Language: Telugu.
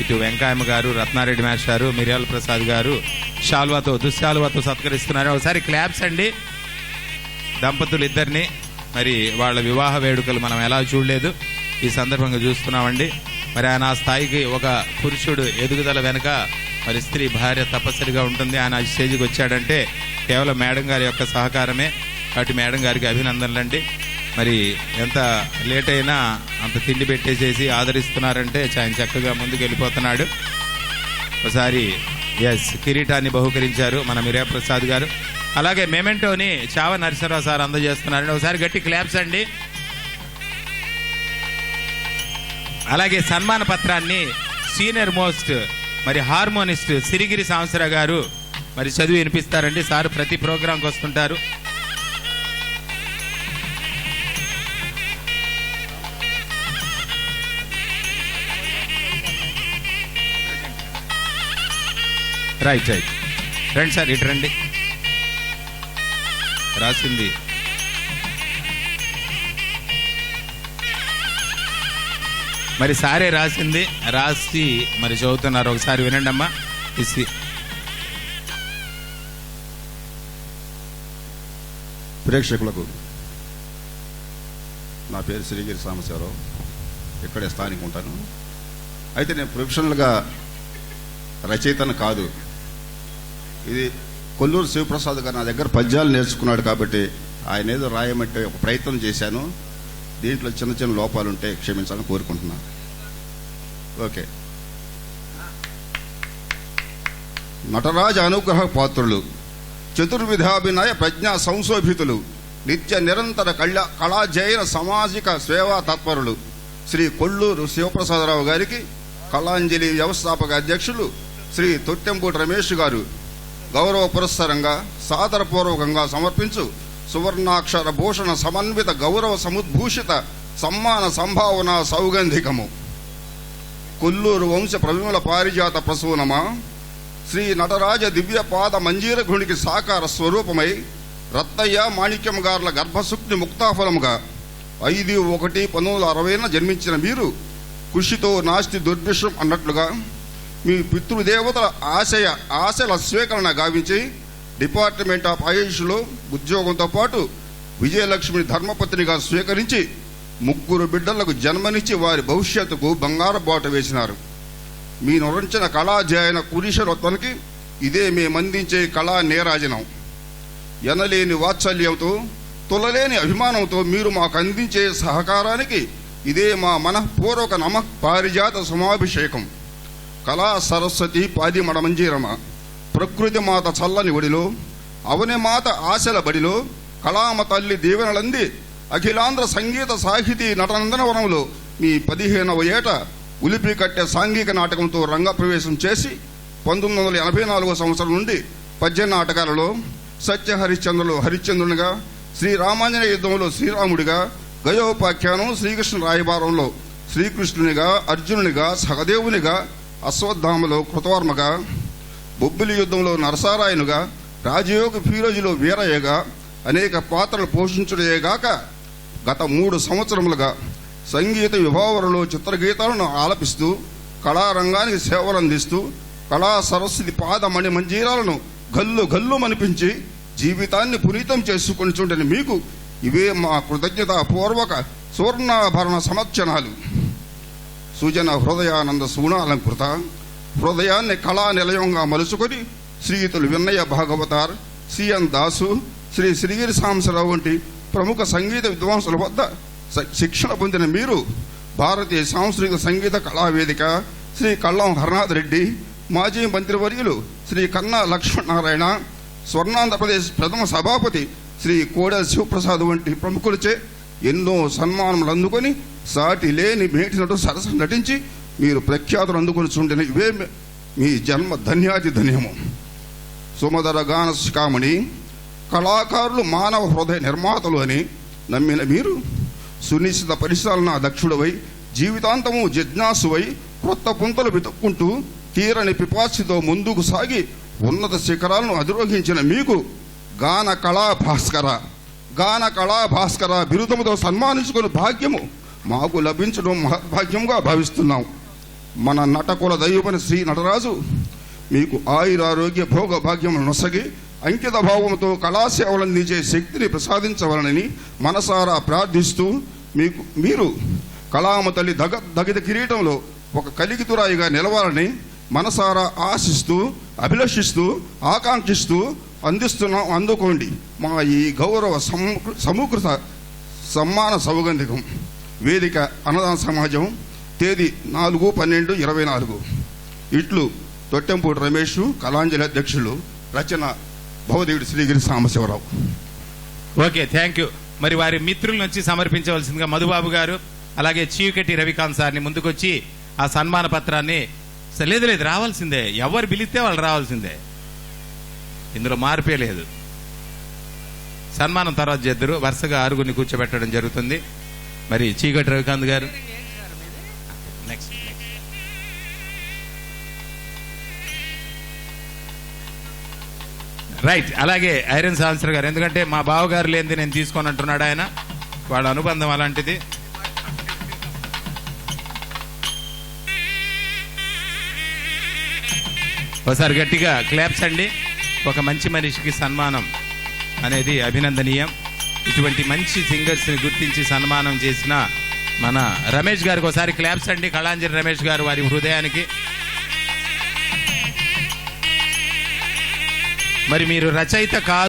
ఇటు వెంకయ్యమ్మ గారు, రత్నారెడ్డి మాస్టారు, మిర్యాల ప్రసాద్ గారు దుశ్శాలువాతో సత్కరిస్తున్నారు. ఒకసారి క్లాప్స్ అండి దంపతులు ఇద్దరిని. మరి వాళ్ళ వివాహ వేడుకలు మనం ఎలా చూడలేదు, ఈ సందర్భంగా చూస్తున్నామండి. మరి ఆయన ఆ స్థాయికి ఒక పురుషుడు ఎదుగుదల వెనుక మరి స్త్రీ భార్య తప్పనిసరిగా ఉంటుంది. ఆయన ఆ స్టేజ్కి వచ్చాడంటే కేవలం మేడం గారి యొక్క సహకారమే. కాబట్టి మేడం గారికి అభినందనలండి. మరి ఎంత లేట్ అయినా అంత తిండి పెట్టేసేసి ఆదరిస్తున్నారంటే ఆయన చక్కగా ముందుకు వెళ్ళిపోతున్నాడు. ఒకసారి కిరీటాన్ని బహుకరించారు మన మిర్యా ప్రసాద్ గారు. అలాగే మెమెంటోని చావ నరసింహరావు సార్ అందజేస్తున్నారండి. ఒకసారి గట్టి క్లాప్స్ అండి. అలాగే సన్మాన పత్రాన్ని సీనియర్ మోస్ట్ మరి హార్మోనిస్ట్ సిరిగిరి సాంసరావు గారు మరి చదివి వినిపిస్తారండి. సార్ ప్రతి ప్రోగ్రాంకి వస్తుంటారు. రైట్ రండి సార్, ఇటు రండి. రాసింది మరి సారే రాసి మరి చదువుతున్నారు. ఒకసారి వినండి అమ్మా. ప్రేక్షకులకు నా పేరు శ్రీగిరి సాంబశివరావు, ఇక్కడే స్థానిక ఉంటాను. అయితే నేను ప్రొఫెషనల్గా రచయితను కాదు. ఇది కొల్లూరు శివప్రసాద్ గారు నా దగ్గర పద్యాలు నేర్చుకున్నాడు కాబట్టి ఆయన ఏదో రాయమంటే ఒక ప్రయత్నం చేశాను. దీంట్లో చిన్న చిన్న లోపాలుంటే క్షమించాలని కోరుకుంటున్నాను. ఓకే. నటరాజ అనుగ్రహ పాత్రులు, చతుర్విధాభినయ ప్రజ్ఞా సంశోభితులు, నిత్య నిరంతర కళాజైన సామాజిక సేవా తత్పరులు శ్రీ కొల్లూరు శివప్రసాదరావు గారికి కళాంజలి వ్యవస్థాపక అధ్యక్షులు శ్రీ తొట్టెంపూటి రమేష్ గారు గౌరవ పురస్సరంగా సాదరపూర్వకంగా సమర్పించు సువర్ణాక్షర భూషణ సమన్విత గౌరవ సముద్భూషిత సమ్మాన సంభావన సౌగంధికము. కొల్లూరు వంశ ప్రవిమల పారిజాత ప్రసూనమా శ్రీ నటరాజ దివ్య పాద మంజీర గుణికి సాకార స్వరూపమై రత్తయ్య మాణిక్యం గార్ల గర్భశుక్తి ముక్తాఫలముగా 5/1/1960 జన్మించిన మీరు కృషితో నాస్తి దుర్భిషం అన్నట్లుగా మీ పితృదేవతల ఆశల స్వీకరణ గావించి డిపార్ట్మెంట్ ఆఫ్ ఆయుష్లో ఉద్యోగంతో పాటు విజయలక్ష్మిని ధర్మపత్నిగా స్వీకరించి 3 బిడ్డలకు జన్మనిచ్చి వారి భవిష్యత్తుకు బంగారు బాట వేసినారు. మీ నొరంచిన కళాధ్యాయన కురీశ్వరత్వానికి ఇదే మేమందించే కళా నీరాజనం. ఎనలేని వాత్సల్యంతో తొలలేని అభిమానంతో మీరు మాకు అందించే సహకారానికి ఇదే మా మనఃపూర్వక పారిజాత సమాభిషేకం. కళా సరస్వతి పాది మడమంజీరమ, ప్రకృతి మాత చల్లని ఒడిలో, అవని మాత ఆశల బడిలో, కళామ తల్లి దీవెనలంది అఖిలాంధ్ర సంగీత సాహితీ నటనందనవనంలో మీ 15వ ఏట ఉలిపి కట్టె సాంఘిక నాటకంతో రంగప్రవేశం చేసి 1984 సంవత్సరం నుండి పద్య నాటకాలలో సత్యహరిశ్చంద్రులో హరిశ్చంద్రునిగా, శ్రీరామాంజనేయ యుద్ధంలో శ్రీరాముడిగా, గయోపాఖ్యానం శ్రీకృష్ణ రాయబారంలో శ్రీకృష్ణునిగా, అర్జునునిగా, సహదేవునిగా, అశ్వత్థామలో కృతవర్మగా, బొబ్బిలి యుద్ధంలో నరసారాయనుగా, రాజయోగ ఫీరోజులో వీరయ్యగా అనేక పాత్రలు పోషించడేగాక గత 3 సంవత్సరములుగా సంగీత విభావరలో చిత్రగీతాలను ఆలపిస్తూ కళారంగానికి సేవలందిస్తూ కళా సరస్వతి పాదమణి మంజీరాలను గల్లు గల్లు మనిపించి జీవితాన్ని పునీతం చేసుకుని మీకు ఇవే మా కృతజ్ఞతాపూర్వక సువర్ణాభరణ సమర్చనాలు. సుజన హృదయానంద సూనాలంకృత హృదయాన్ని కళా నిలయంగా మలుచుకొని శ్రీయుతులు విన్నయ్య భాగవతార్, సిఎన్ దాసు, శ్రీ శ్రీగిరి సాంబశివరావు వంటి ప్రముఖ సంగీత విద్వాంసుల వద్ద శిక్షణ పొందిన మీరు భారతీయ సాంస్కృతిక సంగీత కళావేదిక శ్రీ కళ్ళం హరనాథ్ రెడ్డి, మాజీ మంత్రివర్యులు శ్రీ కన్నా లక్ష్మణనారాయణ, స్వర్ణాంధ్రప్రదేశ్ ప్రథమ సభాపతి శ్రీ కోడెల శివప్రసాద్ వంటి ప్రముఖులచే ఎన్నో సన్మానములు అందుకొని సాటి లేని మేటినట్టు సరస నటించి మీరు ప్రఖ్యాతులు అందుకొని చూండిన ఇవే మీ జన్మ ధన్యాతి ధన్యము. సుమధుర గాన శిఖామణి, కళాకారులు మానవ హృదయ నిర్మాతలు అని నమ్మిన మీరు సునిశ్చిత పరిశీలన దక్షుడవై జీవితాంతము జిజ్ఞాసువై కొత్త పుంతలు వెతుక్కుంటూ తీరని పిపాసితో ముందుకు సాగి ఉన్నత శిఖరాలను అధిరోహించిన మీకు గాన కళా భాస్కర బిరుదముతో సన్మానించుకుని భాగ్యము మాకు లభించడం మహద్భాగ్యంగా భావిస్తున్నాం. మన నటకుల దైవమైన శ్రీ నటరాజు మీకు ఆయురారోగ్య భోగ భాగ్యములను నొసగి అంకిత భావంతో కళాసేవలు అందించే శక్తిని ప్రసాదించవలనని మనసారా ప్రార్థిస్తూ మీరు కళామ తల్లి దగిత కిరీటంలో ఒక కలిగితురాయిగా నిలవాలని మనసారా ఆశిస్తూ అభిలషిస్తూ ఆకాంక్షిస్తూ అందుకోండి మా ఈ గౌరవ సమకృత సమ్మాన సౌగంధికం. వేదిక అన్నదాన సమాజం, తేదీ 4/12/24. ఇట్లు తొట్టెంపూడి రమేష్, కళాంజలి అధ్యక్షులు. రచన భవదేవుడి Srigiri Sambasivarao. Okay, thank you. మరి వారి మిత్రుల నుంచి సమర్పించవలసిందిగా మధుబాబు గారు అలాగే చీకటి రవికాంత్ సార్ని ముందుకొచ్చి ఆ సన్మాన పత్రాన్ని. లేదు రావాల్సిందే, ఎవరు పిలిస్తే వాళ్ళు రావాల్సిందే, ఇందులో మార్పే లేదు. సన్మానం తర్వాత చేద్దరు, వరుసగా 6 కూర్చోబెట్టడం జరుగుతుంది. మరి చీకటి రవికాంత్ గారు నెక్స్ట్. రైట్. అలాగే ఐరన్ సాన్సర్ గారు, ఎందుకంటే మా బావగారు లేనిది నేను తీసుకొని అంటున్నాడు ఆయన, వాళ్ళ అనుబంధం అలాంటిది. ఒకసారి గట్టిగా క్లాప్స్ అండి. ఒక మంచి మనిషికి సన్మానం అనేది అభినందనీయం. ఇటువంటి మంచి సింగర్స్ని గుర్తించి సన్మానం చేసిన మన రమేష్ గారికి ఒకసారి క్లాప్స్ అండి. కళాంజలి రమేష్ గారు వారి హృదయానికి. మరి మీరు రచయిత కాదు